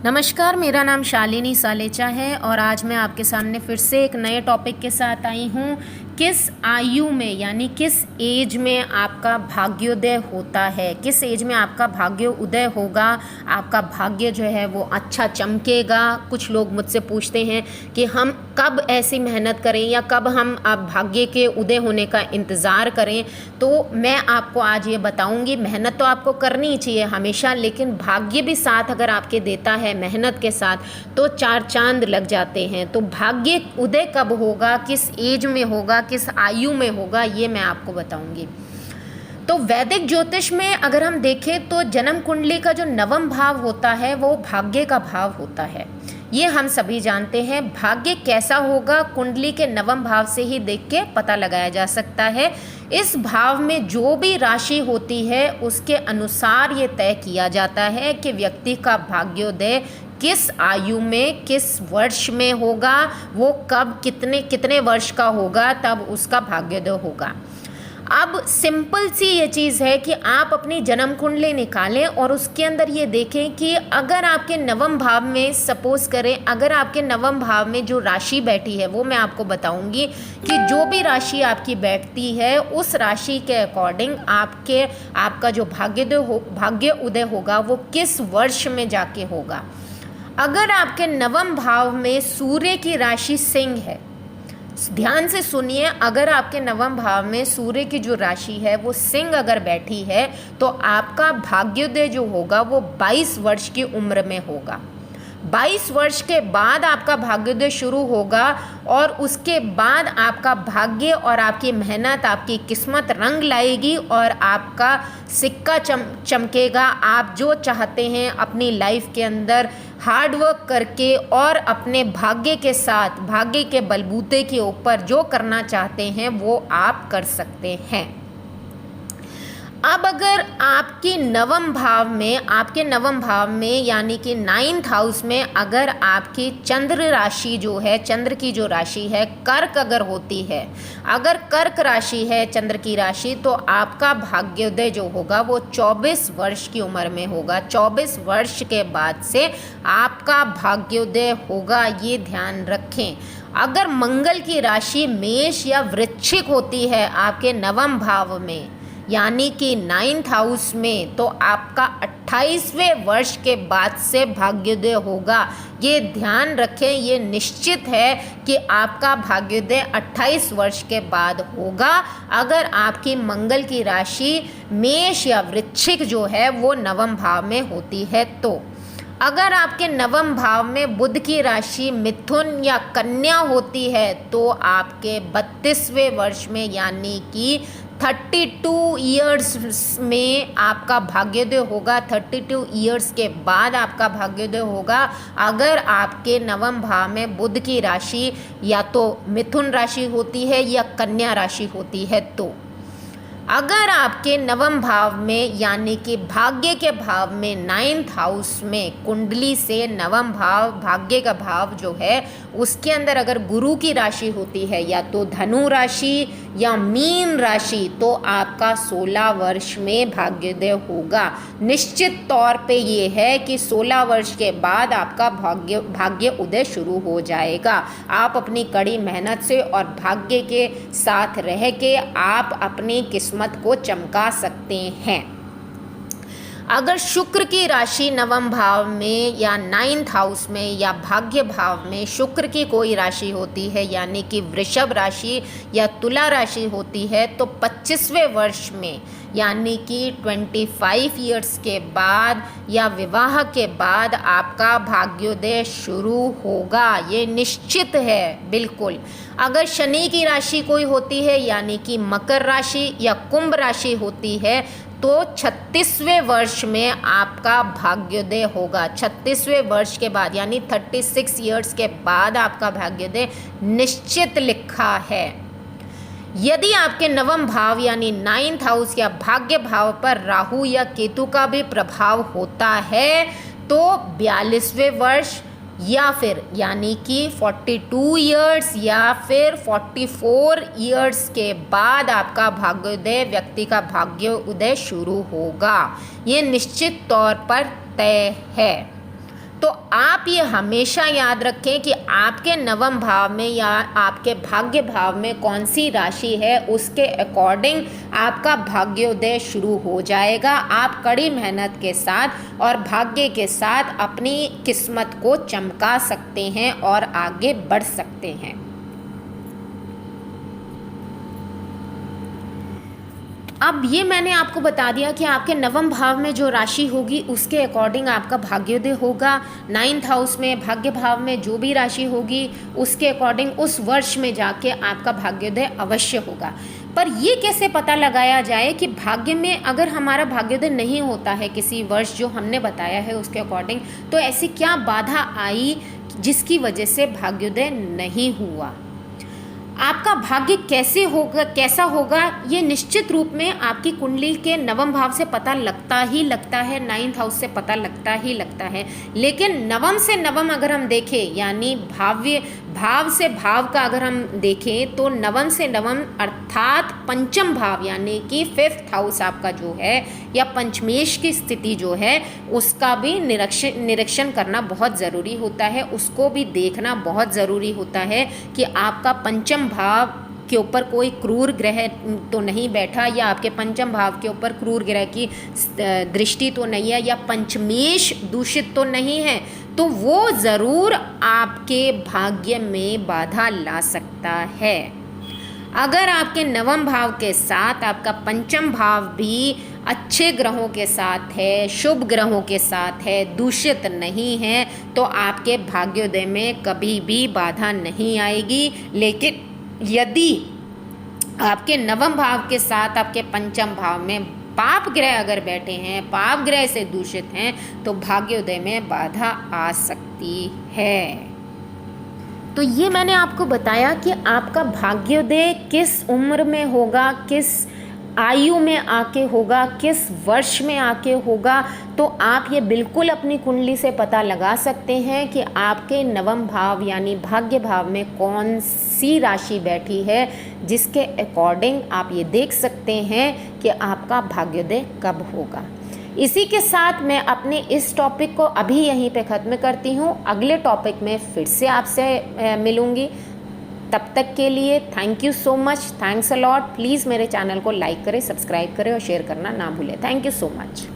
नमस्कार, मेरा नाम शालिनी सालेचा है और आज मैं आपके सामने फिर से एक नए टॉपिक के साथ आई हूँ। किस आयु में यानी किस एज में आपका भाग्योदय होता है, किस एज में आपका भाग्य उदय होगा, आपका भाग्य जो है वो अच्छा चमकेगा। कुछ लोग मुझसे पूछते हैं कि हम कब ऐसी मेहनत करें या कब हम आप भाग्य के उदय होने का इंतज़ार करें। तो मैं आपको आज ये बताऊंगी, मेहनत तो आपको करनी ही चाहिए हमेशा, लेकिन भाग्य भी साथ अगर आपके देता है मेहनत के साथ तो चार चांद लग जाते हैं। तो भाग्य उदय कब होगा, किस एज में होगा, किस आयु में होगा, ये मैं आपको बताऊंगी। तो वैदिक ज्योतिष में अगर हम देखें तो जन्म कुंडली का जो नवम भाव होता है वो भाग्य का भाव होता है। ये हम सभी जानते हैं। भाग्य कैसा होगा कुंडली के नवम भाव से ही देख के पता लगाया जा सकता है। इस भाव में जो भी राशि होती है उसके अनुसार ये तय किया जाता है कि व्यक्ति का भाग्योदय किस आयु में किस वर्ष में होगा, वो कब कितने कितने वर्ष का होगा, तब उसका भाग्योदय होगा। अब सिंपल सी ये चीज़ है कि आप अपनी जन्म कुंडली निकालें और उसके अंदर ये देखें कि अगर आपके नवम भाव में सपोज करें, अगर आपके नवम भाव में जो राशि बैठी है वो मैं आपको बताऊंगी कि जो भी राशि आपकी बैठती है उस राशि के अकॉर्डिंग आपका जो भाग्य उदय होगा वो किस वर्ष में जाके होगा। अगर आपके नवम भाव में सूर्य की राशि सिंह है, ध्यान से सुनिए, अगर आपके नवम भाव में सूर्य की जो राशि है वो सिंह अगर बैठी है तो आपका भाग्योदय जो होगा वो 22 वर्ष की उम्र में होगा। 22 वर्ष के बाद आपका भाग्योदय शुरू होगा और उसके बाद आपका भाग्य और आपकी मेहनत, आपकी किस्मत रंग लाएगी और आपका सिक्का चमकेगा। आप जो चाहते हैं अपनी लाइफ के अंदर हार्ड वर्क करके और अपने भाग्य के साथ, भाग्य के बलबूते के ऊपर जो करना चाहते हैं वो आप कर सकते हैं। अब अगर आपके नवम भाव में यानी कि 9th हाउस में अगर आपकी चंद्र राशि जो है, चंद्र की जो राशि है कर्क अगर होती है, अगर कर्क राशि है चंद्र की राशि, तो आपका भाग्योदय जो होगा वो 24 वर्ष की उम्र में होगा। 24 वर्ष के बाद से आपका भाग्योदय होगा, ये ध्यान रखें। अगर मंगल की राशि मेष या वृश्चिक होती है आपके नवम भाव में यानी कि 9th हाउस में, तो आपका 28वें वर्ष के बाद से भाग्योदय होगा। ये ध्यान रखें, ये निश्चित है कि आपका भाग्योदय 28 वर्ष के बाद होगा अगर आपकी मंगल की राशि मेष या वृश्चिक जो है वो नवम भाव में होती है। तो अगर आपके नवम भाव में बुध की राशि मिथुन या कन्या होती है तो आपके 32वें वर्ष में यानी कि 32 ईयर्स में आपका भाग्योदय होगा। 32 ईयर्स के बाद आपका भाग्योदय होगा अगर आपके नवम भाव में बुध की राशि या तो मिथुन राशि होती है या कन्या राशि होती है। तो अगर आपके नवम भाव में यानी कि भाग्य के भाव में 9th हाउस में कुंडली से नवम भाव, भाग्य का भाव जो है उसके अंदर अगर गुरु की राशि होती है या तो धनु राशि या मीन राशि, तो आपका 16 वर्ष में भाग्योदय होगा। निश्चित तौर पे ये है कि 16 वर्ष के बाद आपका भाग्य उदय शुरू हो जाएगा। आप अपनी कड़ी मेहनत से और भाग्य के साथ रह के आप अपनी किस्मत को चमका सकते हैं। अगर शुक्र की राशि नवम भाव में या 9th हाउस में या भाग्य भाव में शुक्र की कोई राशि होती है यानी कि वृषभ राशि या तुला राशि होती है तो 25वें वर्ष में यानी कि 25 ईयर्स के बाद या विवाह के बाद आपका भाग्योदय शुरू होगा। ये निश्चित है बिल्कुल। अगर शनि की राशि कोई होती है यानी कि मकर राशि या कुंभ राशि होती है तो 36वें वर्ष में आपका भाग्योदय होगा। 36वें वर्ष के बाद यानी 36 ईयर्स के बाद आपका भाग्योदय निश्चित लिखा है। यदि आपके नवम भाव यानी 9th हाउस या भाग्य भाव पर राहु या केतु का भी प्रभाव होता है तो 42वें वर्ष या फिर यानी कि 42 ईयर्स या फिर 44 ईयर्स के बाद आपका भाग्योदय, व्यक्ति का भाग्य उदय शुरू होगा। ये निश्चित तौर पर तय है। तो आप ये हमेशा याद रखें कि आपके नवम भाव में या आपके भाग्य भाव में कौन सी राशि है, उसके अकॉर्डिंग आपका भाग्योदय शुरू हो जाएगा। आप कड़ी मेहनत के साथ और भाग्य के साथ अपनी किस्मत को चमका सकते हैं और आगे बढ़ सकते हैं। अब ये मैंने आपको बता दिया कि आपके नवम भाव में जो राशि होगी उसके अकॉर्डिंग आपका भाग्योदय होगा। 9th हाउस में भाग्य भाव में जो भी राशि होगी उसके अकॉर्डिंग उस वर्ष में जाके आपका भाग्योदय अवश्य होगा। पर ये कैसे पता लगाया जाए कि भाग्य में अगर हमारा भाग्योदय नहीं होता है किसी वर्ष जो हमने बताया है उसके अकॉर्डिंग, तो ऐसी क्या बाधा आई जिसकी वजह से भाग्योदय नहीं हुआ। आपका भाग्य कैसे होगा, कैसा होगा, ये निश्चित रूप में आपकी कुंडली के नवम भाव से पता लगता ही लगता है, 9th हाउस से पता लगता ही लगता है। लेकिन नवम से नवम अगर हम देखें, यानी भाव से भाव का अगर हम देखें, तो नवम से नवम अर्थात पंचम भाव यानी कि 5th हाउस आपका जो है या पंचमेश की स्थिति जो है उसका भी निरीक्षण करना बहुत ज़रूरी होता है, उसको भी देखना बहुत ज़रूरी होता है कि आपका पंचम भाव के ऊपर कोई क्रूर ग्रह तो नहीं बैठा या आपके पंचम भाव के ऊपर क्रूर ग्रह की दृष्टि तो नहीं है या पंचमेश दूषित तो नहीं है, तो वो ज़रूर आपके भाग्य में बाधा ला सकता है। अगर आपके नवम भाव के साथ आपका पंचम भाव भी अच्छे ग्रहों के साथ है, शुभ ग्रहों के साथ है, दूषित नहीं है, तो आपके भाग्योदय में कभी भी बाधा नहीं आएगी। लेकिन यदि आपके नवम भाव के साथ आपके पंचम भाव में पाप ग्रह अगर बैठे हैं, पाप ग्रह से दूषित हैं, तो भाग्योदय में बाधा आ सकती है। तो ये मैंने आपको बताया कि आपका भाग्योदय किस उम्र में होगा, किस आयु में आके होगा, किस वर्ष में आके होगा। तो आप ये बिल्कुल अपनी कुंडली से पता लगा सकते हैं कि आपके नवम भाव यानी भाग्य भाव में कौन सी राशि बैठी है, जिसके अकॉर्डिंग आप ये देख सकते हैं कि आपका भाग्योदय कब होगा। इसी के साथ मैं अपने इस टॉपिक को अभी यहीं पे ख़त्म करती हूँ। अगले टॉपिक में फिर से आपसे मिलूँगी। तब तक के लिए thank you so much, thanks a lot. Please मेरे चैनल को लाइक करें, सब्सक्राइब करें और शेयर करना ना भूलें। Thank you so much.